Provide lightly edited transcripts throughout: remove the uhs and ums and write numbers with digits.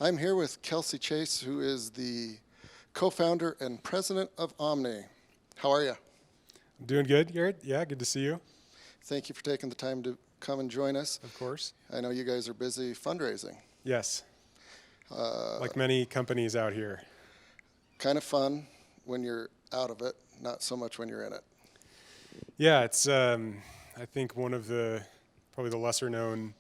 I'm here with Kelsey Chase, who is the co-founder and president of Omni. How are you? I'm doing good, Garrett. Yeah, good to see you. Thank you for taking the time to come and join us. Of course. I know you guys are busy fundraising. Yes. Like many companies out here. Kind of fun when you're out of it, not so much when you're in it. Yeah, it's I think one of probably the lesser known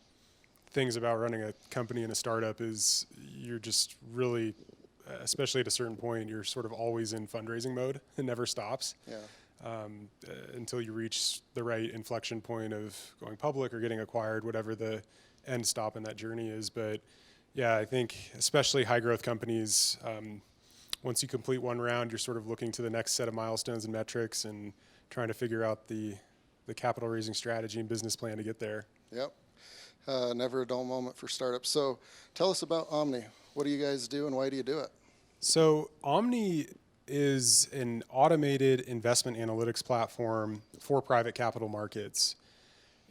things about running a company and a startup is you're just really, especially at a certain point, you're sort of always in fundraising mode. It never stops. Yeah. Until you reach the right inflection point of going public or getting acquired, whatever the end stop in that journey is. But yeah, I think especially high growth companies, once you complete one round, you're sort of looking to the next set of milestones and metrics and trying to figure out the capital raising strategy and business plan to get there. Yep. Never a dull moment for startups. So tell us about Omni. What do you guys do and why do you do it? So Omni is an automated investment analytics platform for private capital markets.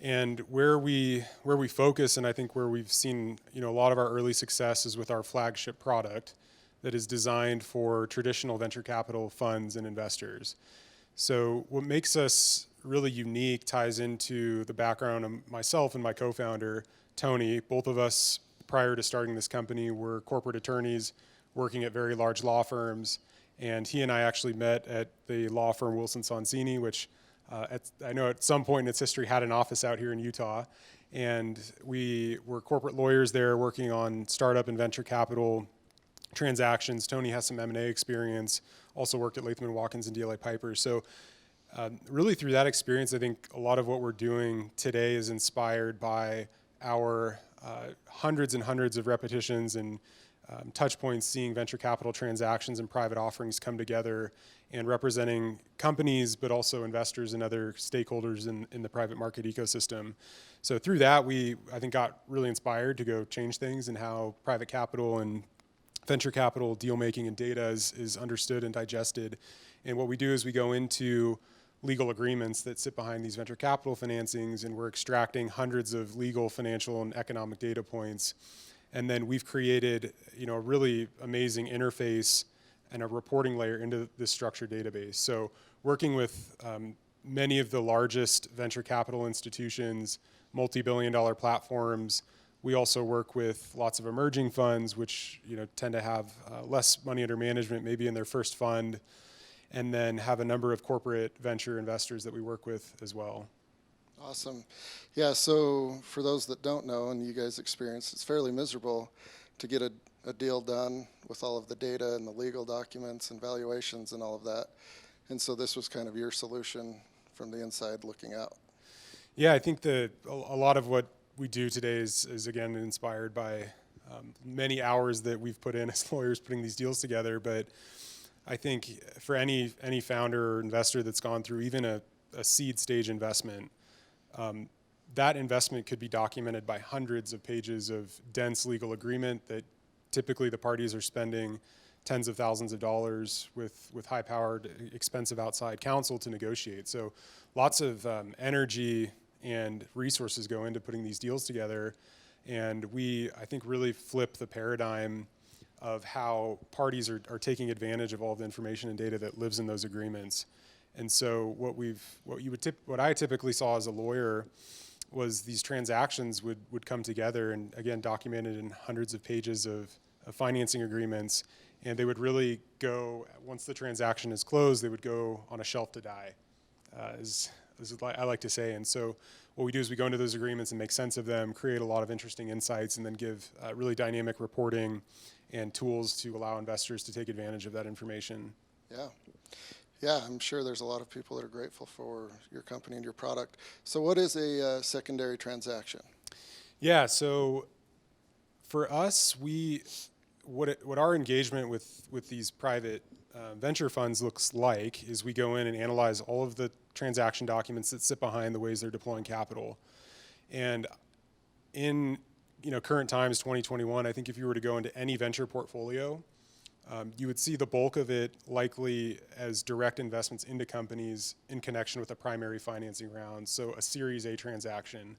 And where we focus, and I think where we've seen a lot of our early success is with our flagship product that is designed for traditional venture capital funds and investors. So what makes us really unique ties into the background of myself and my co-founder, Tony. Both of us, prior to starting this company, were corporate attorneys working at very large law firms. And he and I actually met at the law firm Wilson Sonsini, which I know at some point in its history had an office out here in Utah. And we were corporate lawyers there working on startup and venture capital transactions. Tony has some M&A experience, also worked at Latham & Watkins and DLA Piper. So really through that experience, I think a lot of what we're doing today is inspired by our hundreds and hundreds of repetitions and touch points, seeing venture capital transactions and private offerings come together and representing companies, but also investors and other stakeholders in the private market ecosystem. So through that, I think, got really inspired to go change things and how private capital and venture capital deal making and data is understood and digested. And what we do is we go into legal agreements that sit behind these venture capital financings, and we're extracting hundreds of legal, financial, and economic data points. And then we've created, a really amazing interface and a reporting layer into this structured database. So working with many of the largest venture capital institutions, multi-billion-dollar platforms. We also work with lots of emerging funds, which tend to have less money under management, maybe in their first fund, and then have a number of corporate venture investors that we work with as well. Awesome. Yeah, so for those that don't know, and you guys experienced, it's fairly miserable to get a deal done with all of the data and the legal documents and valuations and all of that. And so this was kind of your solution from the inside looking out. Yeah, I think a lot of what we do today is again inspired by many hours that we've put in as lawyers putting these deals together. But I think for any founder or investor that's gone through even a seed stage investment, that investment could be documented by hundreds of pages of dense legal agreement that typically the parties are spending tens of thousands of dollars with high-powered, expensive outside counsel to negotiate. So lots of energy and resources go into putting these deals together. And I think, really flip the paradigm of how parties are taking advantage of all the information and data that lives in those agreements. And so what I typically saw as a lawyer was these transactions would come together and, again, documented in hundreds of pages of financing agreements. And they would really go, once the transaction is closed, they would go on a shelf to die, as I like to say. And so what we do is we go into those agreements and make sense of them, create a lot of interesting insights, and then give really dynamic reporting and tools to allow investors to take advantage of that information. Yeah. Yeah, I'm sure there's a lot of people that are grateful for your company and your product. So what is a secondary transaction? Yeah, so for us, what our engagement with these private venture funds looks like is we go in and analyze all of the transaction documents that sit behind the ways they're deploying capital. And in current times, 2021, I think if you were to go into any venture portfolio, you would see the bulk of it likely as direct investments into companies in connection with a primary financing round, so a Series A transaction.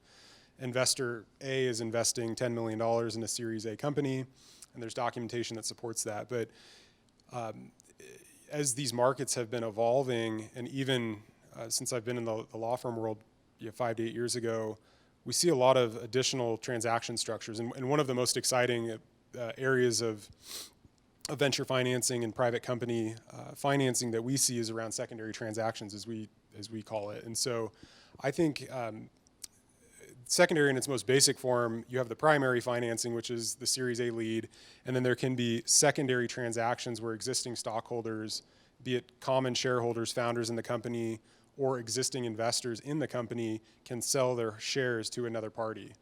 Investor A is investing $10 million in a Series A company. and there's documentation that supports that. But as these markets have been evolving, and even since I've been in the law firm world 5 to 8 years ago, we see a lot of additional transaction structures. And one of the most exciting areas of venture financing and private company financing that we see is around secondary transactions, as we call it. And so I think secondary in its most basic form, you have the primary financing, which is the Series A lead, and then there can be secondary transactions where existing stockholders, be it common shareholders, founders in the company, or existing investors in the company, can sell their shares to another party.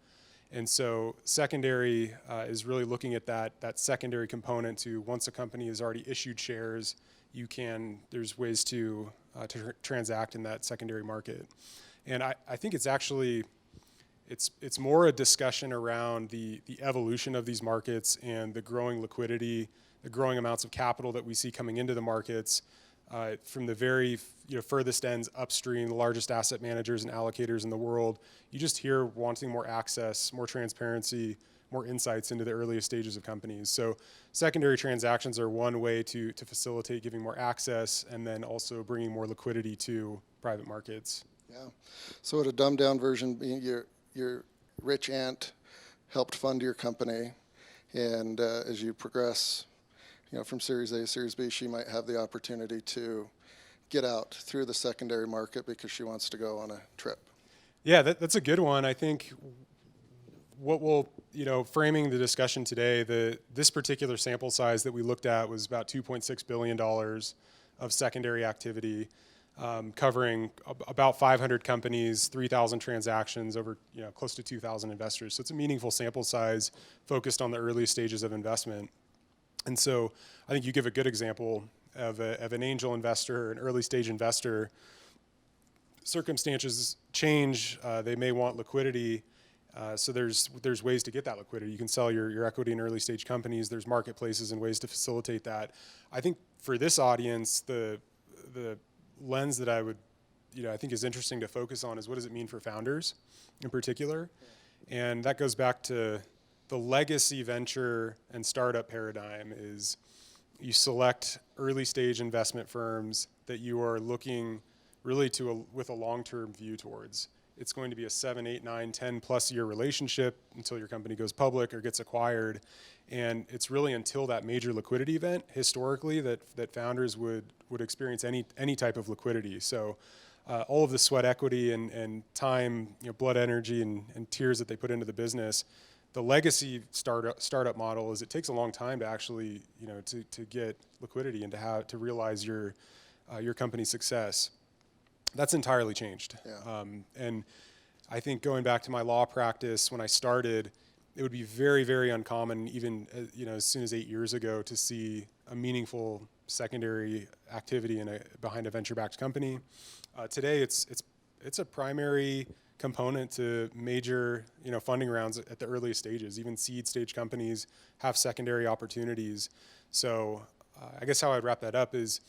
And so secondary is really looking at that secondary component to, once a company has already issued shares, there's ways to transact in that secondary market. And I think it's actually, it's more a discussion around the evolution of these markets and the growing liquidity, the growing amounts of capital that we see coming into the markets, from the very furthest ends upstream, the largest asset managers and allocators in the world. You just hear wanting more access, more transparency, more insights into the earliest stages of companies. So secondary transactions are one way to facilitate giving more access, and then also bringing more liquidity to private markets. Yeah. So would a dumbed down version be your rich aunt helped fund your company, and as you progress from Series A to Series B, she might have the opportunity to get out through the secondary market because she wants to go on a trip. Yeah, that's a good one. I think what will, framing the discussion today, this particular sample size that we looked at was about $2.6 billion of secondary activity, covering about 500 companies, 3,000 transactions, over close to 2,000 investors. So it's a meaningful sample size focused on the early stages of investment. And so I think you give a good example of an angel investor, an early stage investor. Circumstances change. They may want liquidity. So there's ways to get that liquidity. You can sell your equity in early stage companies. There's marketplaces and ways to facilitate that. I think for this audience, the lens that I would, I think is interesting to focus on is, what does it mean for founders in particular? And that goes back to the legacy venture and startup paradigm. Is you select early stage investment firms that you are looking really with a long-term view towards. It's going to be a 7, 8, 9, 10 plus year relationship until your company goes public or gets acquired. And it's really until that major liquidity event historically that founders would experience any type of liquidity. So all of the sweat equity and time, blood energy and tears that they put into the business. The legacy startup model is, it takes a long time to actually, to get liquidity and to realize your company's success. That's entirely changed. Yeah. And I think going back to my law practice, when I started, it would be very, very uncommon, even as soon as 8 years ago, to see a meaningful secondary activity behind a venture-backed company. Today, it's a primary component to major funding rounds at the earliest stages. Even seed stage companies have secondary opportunities. So I guess how I'd wrap that up is,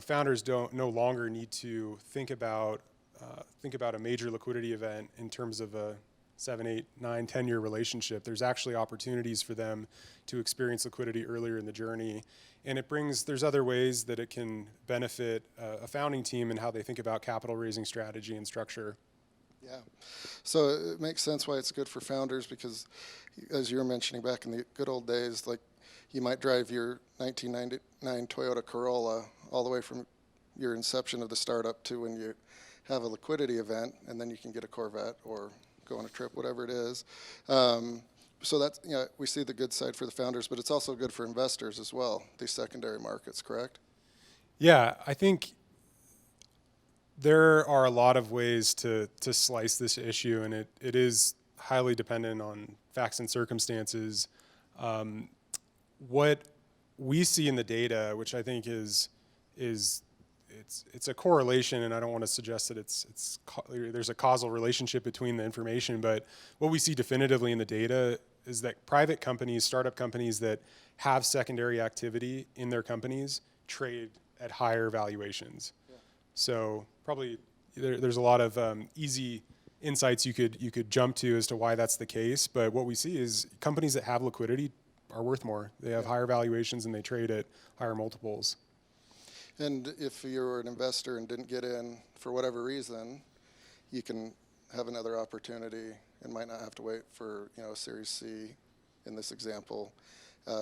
founders no longer need to think about a major liquidity event in terms of a 7, 8, 9, 10-year relationship. There's actually opportunities for them to experience liquidity earlier in the journey. And there's other ways that it can benefit a founding team and how they think about capital raising strategy and structure. Yeah. So it makes sense why it's good for founders, because as you were mentioning, back in the good old days, like, you might drive your 1999 Toyota Corolla all the way from your inception of the startup to when you have a liquidity event, and then you can get a Corvette or go on a trip, whatever it is. So that's, we see the good side for the founders, but it's also good for investors as well, these secondary markets, correct? Yeah, I think there are a lot of ways to slice this issue, and it is highly dependent on facts and circumstances. What we see in the data, which I think is it's a correlation, and I don't want to suggest that there's a causal relationship between the information, but what we see definitively in the data is that private companies, startup companies that have secondary activity in their companies, trade at higher valuations. Yeah. So probably there's a lot of easy insights you could jump to as to why that's the case, but what we see is companies that have liquidity are worth more. They have higher valuations and they trade at higher multiples. And if you were an investor and didn't get in for whatever reason, you can have another opportunity and might not have to wait for a Series C in this example.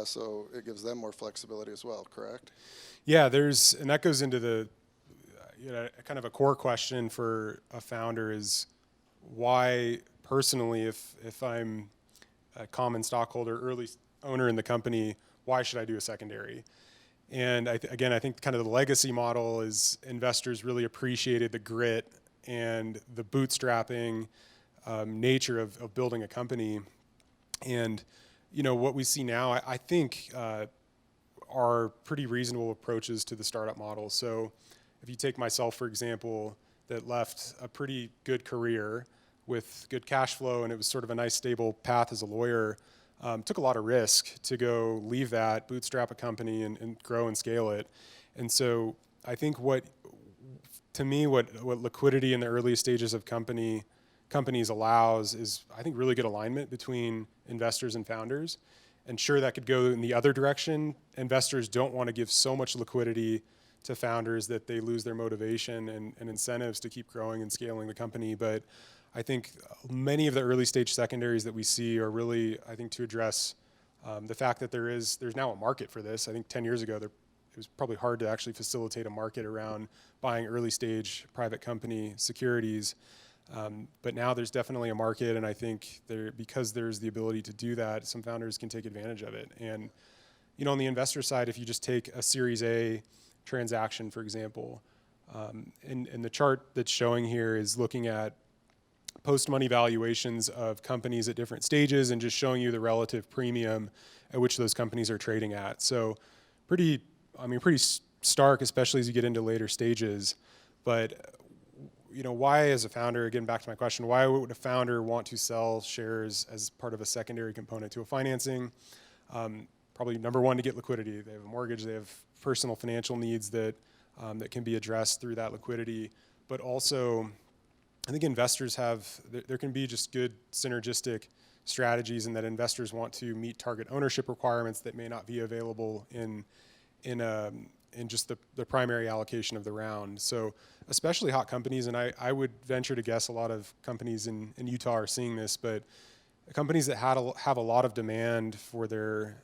So it gives them more flexibility as well, correct? Yeah, and that goes into the kind of a core question for a founder is why personally, if I'm a common stockholder, early owner in the company, why should I do a secondary? And I think kind of the legacy model is investors really appreciated the grit and the bootstrapping nature of building a company. And, what we see now, I think are pretty reasonable approaches to the startup model. So if you take myself, for example, that left a pretty good career with good cash flow, and it was sort of a nice stable path as a lawyer, took a lot of risk to go leave that, bootstrap a company and grow and scale it. And so I think what liquidity in the early stages of companies allows is, I think, really good alignment between investors and founders. And sure, that could go in the other direction. Investors don't want to give so much liquidity to founders that they lose their motivation and incentives to keep growing and scaling the company. But I think many of the early stage secondaries that we see are really, I think, to address the fact that there's now a market for this. I think 10 years ago, it was probably hard to actually facilitate a market around buying early stage private company securities. But now there's definitely a market, and I think because there's the ability to do that, some founders can take advantage of it. And on the investor side, if you just take a Series A transaction, for example, and the chart that's showing here is looking at post-money valuations of companies at different stages and just showing you the relative premium at which those companies are trading at. So pretty stark, especially as you get into later stages. But why as a founder, again, back to my question, why would a founder want to sell shares as part of a secondary component to a financing? Probably number one, to get liquidity. They have a mortgage, they have personal financial needs that can be addressed through that liquidity. But also, I think investors there can be just good synergistic strategies in that investors want to meet target ownership requirements that may not be available in just the primary allocation of the round. So especially hot companies, and I would venture to guess a lot of companies in Utah are seeing this, but companies that have a lot of demand for their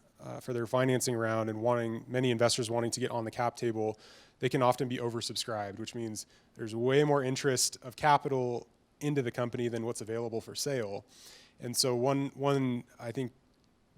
financing round and many investors wanting to get on the cap table, they can often be oversubscribed, which means there's way more interest of capital into the company than what's available for sale. And so one I think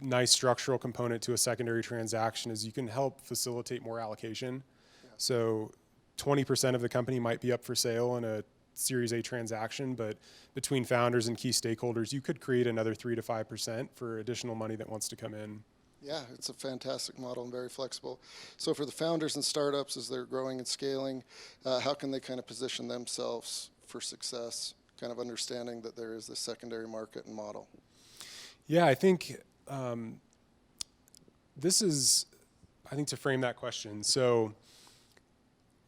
nice structural component to a secondary transaction is you can help facilitate more allocation. Yeah. So 20% of the company might be up for sale in a Series A transaction, but between founders and key stakeholders, you could create another 3 to 5% for additional money that wants to come in. Yeah, it's a fantastic model and very flexible. So for the founders and startups as they're growing and scaling, how can they kind of position themselves for success, kind of understanding that there is this secondary market and model? Yeah, I think this is, to frame that question. So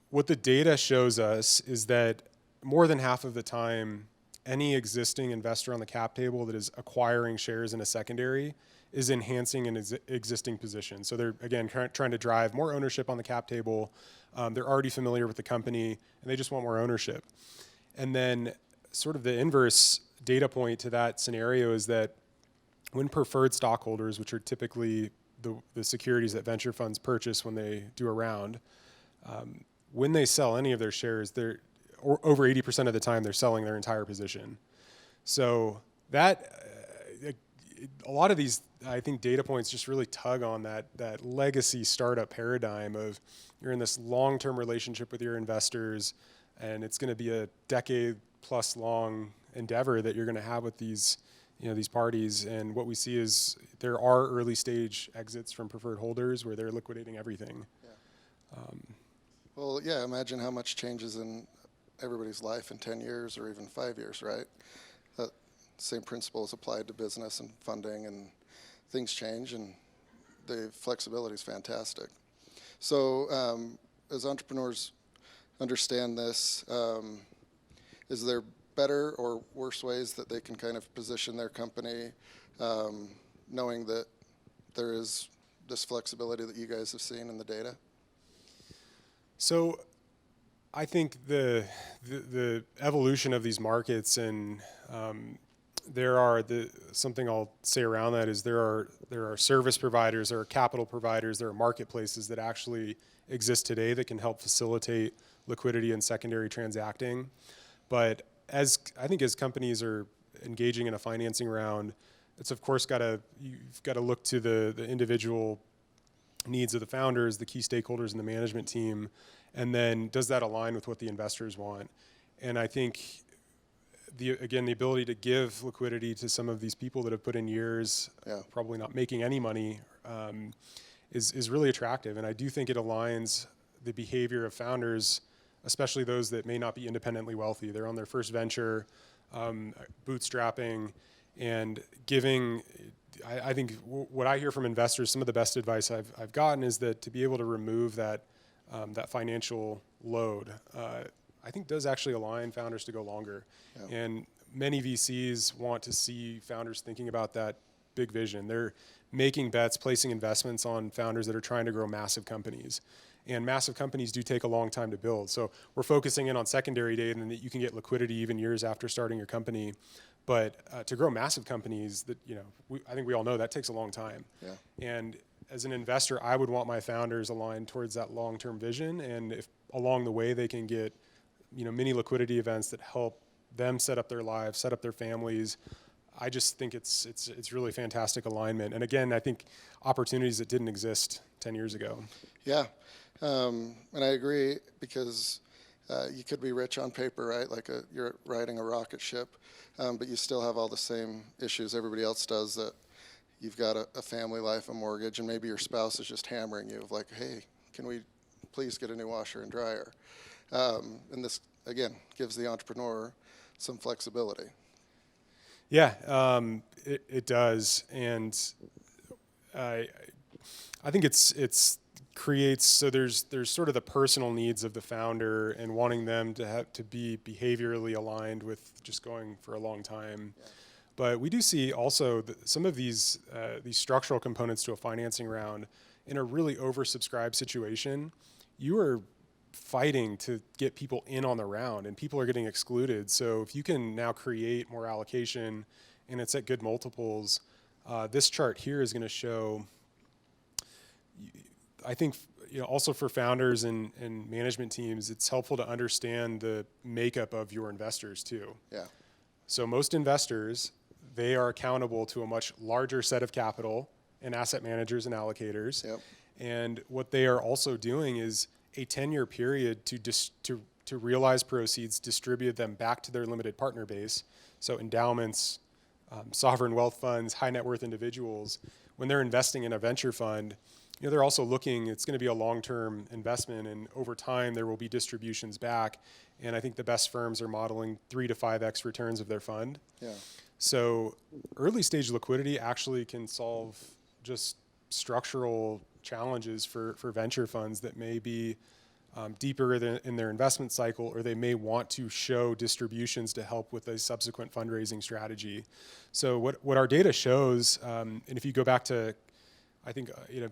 what the data shows us is that more than half of the time, any existing investor on the cap table that is acquiring shares in a secondary is enhancing an existing position. So they're, again, trying to drive more ownership on the cap table. They're already familiar with the company, and they just want more ownership. And then sort of the inverse data point to that scenario is that when preferred stockholders, which are typically the securities that venture funds purchase when they do a round, when they sell any of their shares, over 80% of the time they're selling their entire position. So that a lot of these, I think, data points just really tug on that legacy startup paradigm of you're in this long-term relationship with your investors, and it's going to be a decade-plus long endeavor that you're going to have with these parties. And what we see is there are early-stage exits from preferred holders where they're liquidating everything. Yeah. Well, yeah, imagine how much changes in everybody's life in 10 years or even 5 years, right? That same principle is applied to business and funding, and things change, and the flexibility is fantastic. So as entrepreneurs understand this, is there better or worse ways that they can kind of position their company, knowing that there is this flexibility that you guys have seen in the data? So I think the evolution of these markets, and something I'll say around that is there are service providers, there are capital providers, there are marketplaces that actually exist today that can help facilitate liquidity and secondary transacting. But as companies are engaging in a financing round, it's of course you've got to look to the individual needs of the founders, the key stakeholders in the management team, and then does that align with what the investors want? And I think the ability to give liquidity to some of these people that have put in years, probably not making any money, is really attractive. And I do think it aligns the behavior of founders, especially those that may not be independently wealthy. They're on their first venture, bootstrapping, and giving. I think what I hear from investors, some of the best advice I've gotten is that to be able to remove that financial load, I think does actually align founders to go longer. Yeah. And many VCs want to see founders thinking about that big vision. They're making bets, placing investments on founders that are trying to grow massive companies. And massive companies do take a long time to build. So we're focusing in on secondary data and that you can get liquidity even years after starting your company. But to grow massive companies, I think we all know that takes a long time. Yeah. And as an investor, I would want my founders aligned towards that long-term vision. And if along the way they can get, mini liquidity events that help them set up their lives, set up their families, I just think it's really fantastic alignment. And again, I think opportunities that didn't exist 10 years ago. Yeah, and I agree because you could be rich on paper, right? Like you're riding a rocket ship, but you still have all the same issues everybody else does, that you've got a family life, a mortgage, and maybe your spouse is just hammering you of like, hey, can we please get a new washer and dryer? And this, again, gives the entrepreneur some flexibility. Yeah, it does. And I think it's creates, so there's sort of the personal needs of the founder and wanting them to be behaviorally aligned with just going for a long time. Yeah. But we do see also some of these structural components to a financing round. In a really oversubscribed situation, you are fighting to get people in on the round, and people are getting excluded. So if you can now create more allocation and it's at good multiples, this chart here is going to show, I think, also for founders and management teams, it's helpful to understand the makeup of your investors too. Yeah. So most investors, they are accountable to a much larger set of capital and asset managers and allocators. Yep. And what they are also doing is a 10-year period to realize proceeds, distribute them back to their limited partner base. So endowments, sovereign wealth funds, high net worth individuals, when they're investing in a venture fund, they're also looking, it's going to be a long-term investment, and over time there will be distributions back. And I think the best firms are modeling 3 to 5x returns of their fund. Yeah. So early stage liquidity actually can solve just structural challenges for venture funds that may be deeper in their investment cycle, or they may want to show distributions to help with a subsequent fundraising strategy. So what our data shows, and if you go back to, I think, it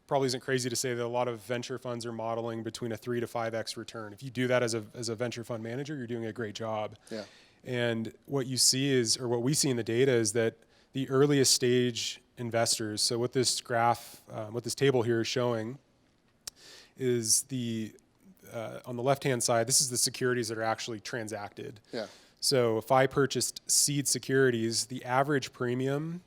probably isn't crazy to say that a lot of venture funds are modeling between a 3 to 5x return. If you do that as a venture fund manager, you're doing a great job. Yeah. And what you see is, or what we see in the data is that the earliest stage investors, so what this graph, what this table here is showing is on the left-hand side, this is the securities that are actually transacted. Yeah. So if I purchased seed securities, the average premium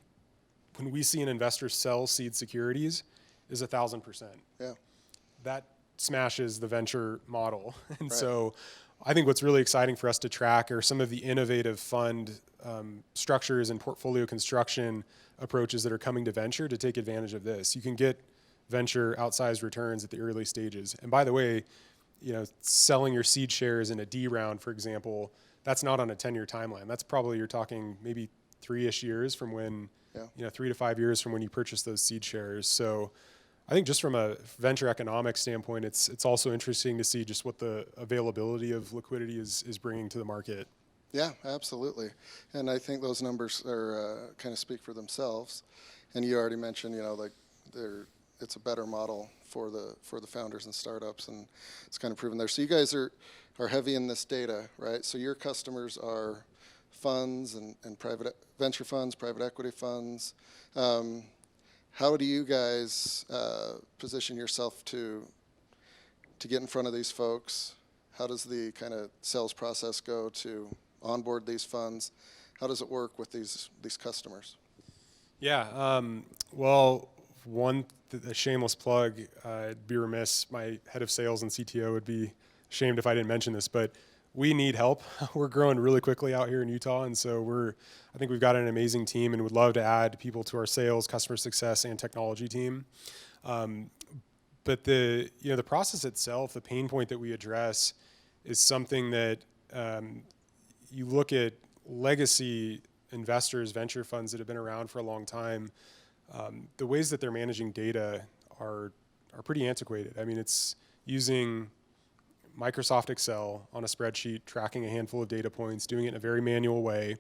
when we see an investor sell seed securities is 1,000%. Yeah. That smashes the venture model. And right. So I think what's really exciting for us to track are some of the innovative fund structures and portfolio construction approaches that are coming to venture to take advantage of this. You can get venture outsized returns at the early stages. And by the way, selling your seed shares in a D round, for example, that's not on a 10-year timeline. That's probably, you're talking maybe 3-ish years from when, 3 to 5 years from when you purchase those seed shares. So I think just from a venture economic standpoint, it's also interesting to see just what the availability of liquidity is bringing to the market. Yeah, absolutely. And I think those numbers are kind of speak for themselves. And you already mentioned, like it's a better model for the founders and startups, and it's kind of proven there. So you guys are heavy in this data, right? So your customers are funds and private venture funds, private equity funds. How do you guys position yourself to get in front of these folks? How does the kind of sales process go to onboard these funds? How does it work with these customers? Yeah. Well, a shameless plug. I'd be remiss. My head of sales and CTO would be ashamed if I didn't mention this, but we need help. We're growing really quickly out here in Utah, and so I think we've got an amazing team, and would love to add people to our sales, customer success, and technology team. But the process itself, the pain point that we address, is something that you look at legacy investors, venture funds that have been around for a long time. The ways that they're managing data are pretty antiquated. I mean, it's using Microsoft Excel on a spreadsheet, tracking a handful of data points, doing it in a very manual way.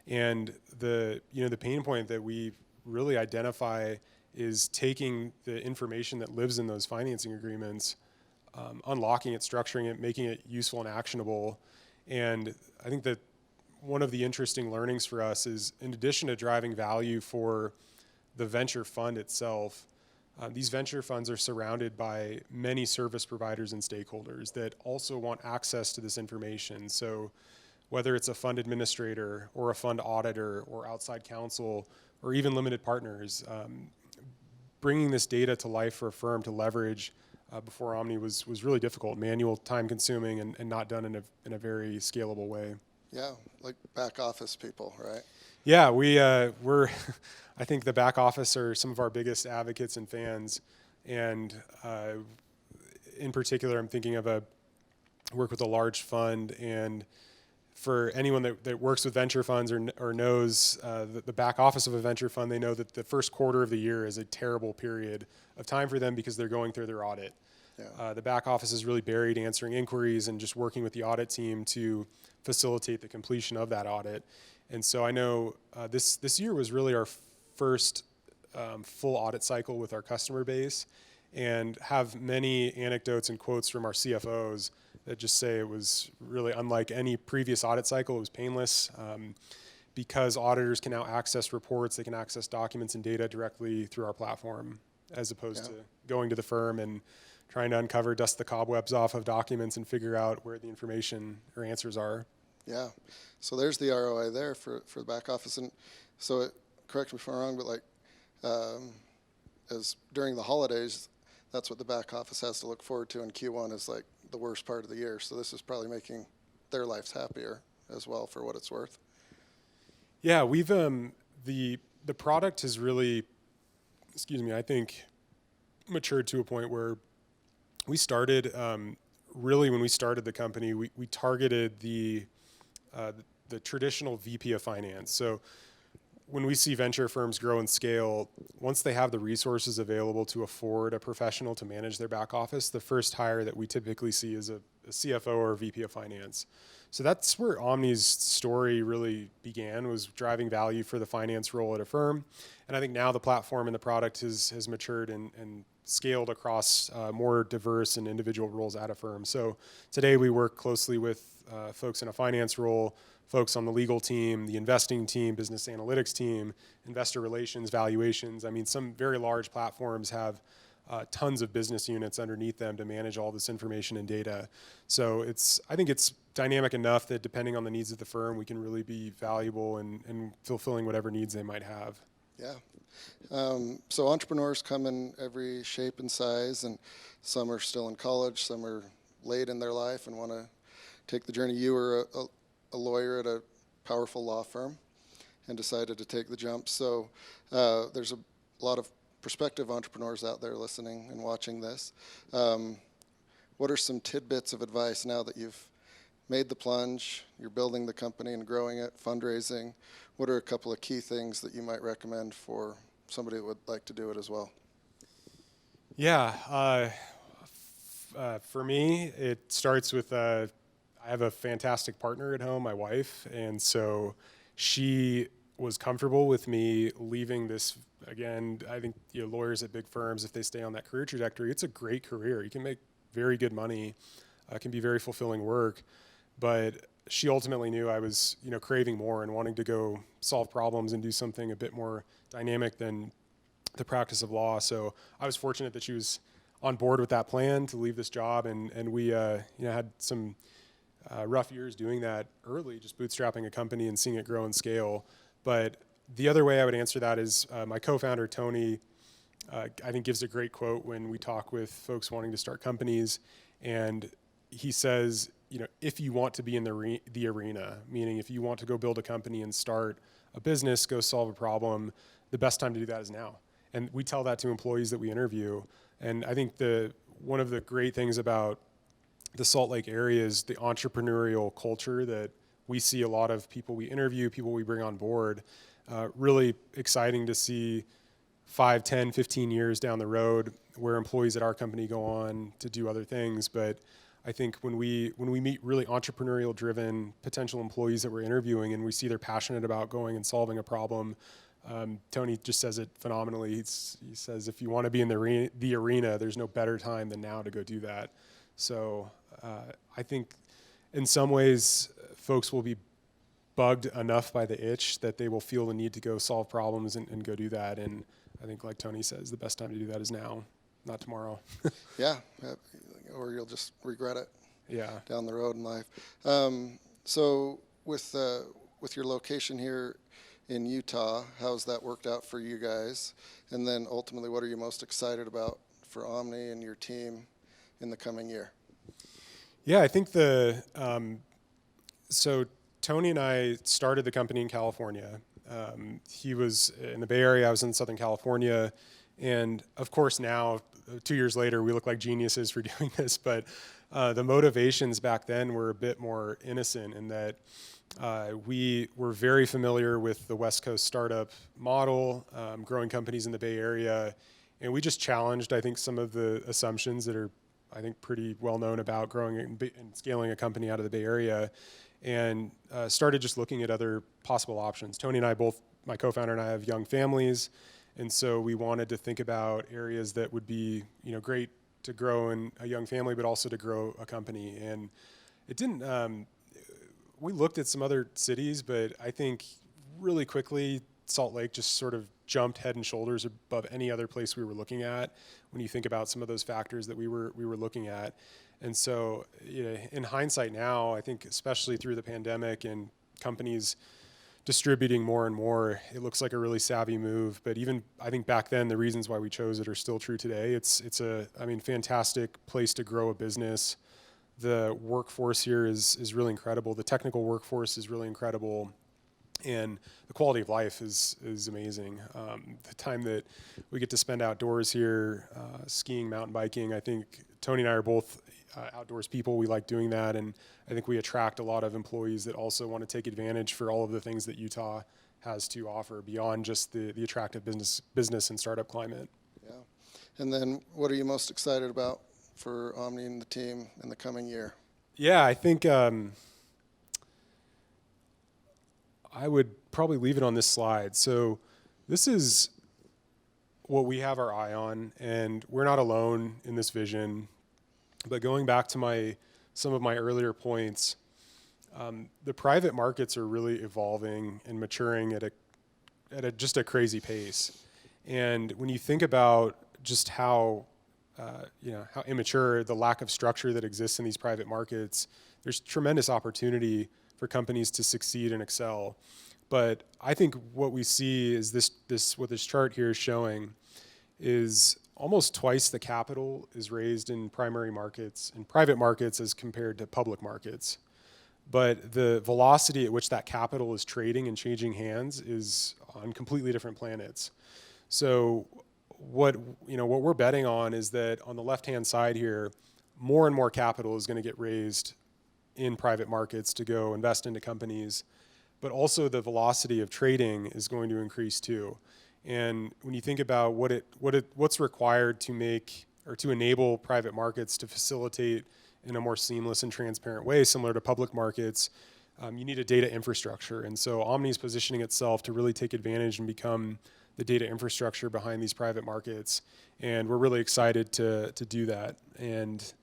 And the pain point that we really identify is taking the information that lives in those financing agreements, unlocking it, structuring it, making it useful and actionable. And I think that one of the interesting learnings for us is, in addition to driving value for the venture fund itself, these venture funds are surrounded by many service providers and stakeholders that also want access to this information. So whether it's a fund administrator or a fund auditor or outside counsel or even limited partners, bringing this data to life for a firm to leverage before Omni was really difficult, manual, time consuming, and not done in a very scalable way. Yeah, like back office people, right? Yeah, we're I think the back office are some of our biggest advocates and fans, and in particular, I'm thinking of work with a large fund, and for anyone that works with venture funds or knows the back office of a venture fund, they know that the first quarter of the year is a terrible period of time for them because they're going through their audit. Yeah. The back office is really buried answering inquiries and just working with the audit team to facilitate the completion of that audit. And so I know this year was really our first full audit cycle with our customer base, and have many anecdotes and quotes from our CFOs that just say it was really unlike any previous audit cycle. It was painless because auditors can now access reports, they can access documents and data directly through our platform, as opposed to going to the firm and trying to dust the cobwebs off of documents and figure out where the information or answers are. Yeah. So there's the ROI there for the back office. And so correct me if I'm wrong, but as during the holidays, that's what the back office has to look forward to, and Q1 is like the worst part of the year. So this is probably making their lives happier as well, for what it's worth. Yeah, we've the product has really, I think, matured to a point where we started really when we started the company, we targeted the traditional VP of finance. So when we see venture firms grow and scale, once they have the resources available to afford a professional to manage their back office, the first hire that we typically see is a CFO or a VP of finance. So that's where Omni's story really began, was driving value for the finance role at a firm. And I think now the platform and the product has matured and scaled across more diverse and individual roles at a firm. So today we work closely with folks in a finance role, folks on the legal team, the investing team, business analytics team, investor relations, valuations. I mean, some very large platforms have tons of business units underneath them to manage all this information and data. So I think it's dynamic enough that depending on the needs of the firm, we can really be valuable in fulfilling whatever needs they might have. Yeah. So entrepreneurs come in every shape and size, and some are still in college, some are late in their life and want to take the journey. You were a lawyer at a powerful law firm and decided to take the jump. So there's a lot of prospective entrepreneurs out there listening and watching this. What are some tidbits of advice now that you've made the plunge, you're building the company and growing it, fundraising? What are a couple of key things that you might recommend for somebody that would like to do it as well? Yeah, for me, it starts with I have a fantastic partner at home, my wife, and so she was comfortable with me leaving this. Again, I think lawyers at big firms, if they stay on that career trajectory, it's a great career. You can make very good money, can be very fulfilling work, but she ultimately knew I was craving more and wanting to go solve problems and do something a bit more dynamic than the practice of law. So I was fortunate that she was on board with that plan to leave this job, and we had some rough years doing that early, just bootstrapping a company and seeing it grow and scale. But the other way I would answer that is my co-founder, Tony, I think gives a great quote when we talk with folks wanting to start companies. And he says, if you want to be in the arena, meaning if you want to go build a company and start a business, go solve a problem, the best time to do that is now. And we tell that to employees that we interview. And I think one of the great things about the Salt Lake area is the entrepreneurial culture that we see a lot of people we interview, people we bring on board. Really exciting to see 5, 10, 15 years down the road where employees at our company go on to do other things. But I think when we meet really entrepreneurial driven potential employees that we're interviewing and we see they're passionate about going and solving a problem, Tony just says it phenomenally. He says, if you want to be in the arena, there's no better time than now to go do that. So I think in some ways, folks will be bugged enough by the itch that they will feel the need to go solve problems and go do that. And I think, like Tony says, the best time to do that is now, not tomorrow. Yeah, or you'll just regret it. Yeah. Down the road in life. So with your location here in Utah, how's that worked out for you guys? And then ultimately, what are you most excited about for Omni and your team in the coming year? Yeah, I think so Tony and I started the company in California. He was in the Bay Area, I was in Southern California. And of course now, 2 years later, we look like geniuses for doing this, but the motivations back then were a bit more innocent in that we were very familiar with the West Coast startup model, growing companies in the Bay Area, and we just challenged, I think, some of the assumptions that are, I think, pretty well known about growing and scaling a company out of the Bay Area, and started just looking at other possible options. Tony and I both, my co-founder and I, have young families, and so we wanted to think about areas that would be, great to grow in a young family, but also to grow a company. And it didn't. We looked at some other cities, but I think really quickly Salt Lake just sort of jumped head and shoulders above any other place we were looking at when you think about some of those factors that we were looking at. And so, in hindsight now, I think especially through the pandemic and companies distributing more and more, it looks like a really savvy move. But even I think back then, the reasons why we chose it are still true today. It's a fantastic place to grow a business. The workforce here is really incredible. The technical workforce is really incredible. And the quality of life is amazing. The time that we get to spend outdoors here, skiing, mountain biking, I think Tony and I are both outdoors people. We like doing that, and I think we attract a lot of employees that also want to take advantage for all of the things that Utah has to offer beyond just the attractive business and startup climate. Yeah. And then what are you most excited about for Omni and the team in the coming year? Yeah, I think I would probably leave it on this slide. So this is what we have our eye on, and we're not alone in this vision. But going back to some of my earlier points, the private markets are really evolving and maturing at just a crazy pace. And when you think about just how immature, the lack of structure that exists in these private markets, there's tremendous opportunity for companies to succeed and excel. But I think what we see is what this chart here is showing is almost twice the capital is raised in primary markets and private markets as compared to public markets. But the velocity at which that capital is trading and changing hands is on completely different planets. So what we're betting on is that on the left-hand side here, more and more capital is going to get raised in private markets to go invest into companies, but also the velocity of trading is going to increase too. And when you think about what's required to make or to enable private markets to facilitate in a more seamless and transparent way, similar to public markets, you need a data infrastructure. And so Omni is positioning itself to really take advantage and become the data infrastructure behind these private markets. And we're really excited to do that. And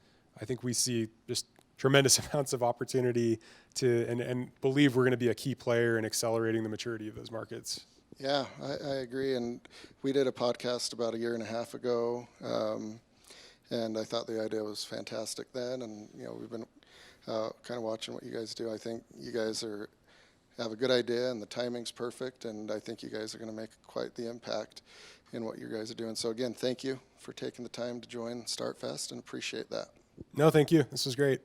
I think we see just tremendous amounts of opportunity and believe we're going to be a key player in accelerating the maturity of those markets. Yeah, I agree. And we did a podcast about 1.5 years ago, and I thought the idea was fantastic then. And we've been kind of watching what you guys do. I think you guys have a good idea, and the timing's perfect. And I think you guys are going to make quite the impact in what you guys are doing. So again, thank you for taking the time to join StartFest, and appreciate that. No, thank you. This was great.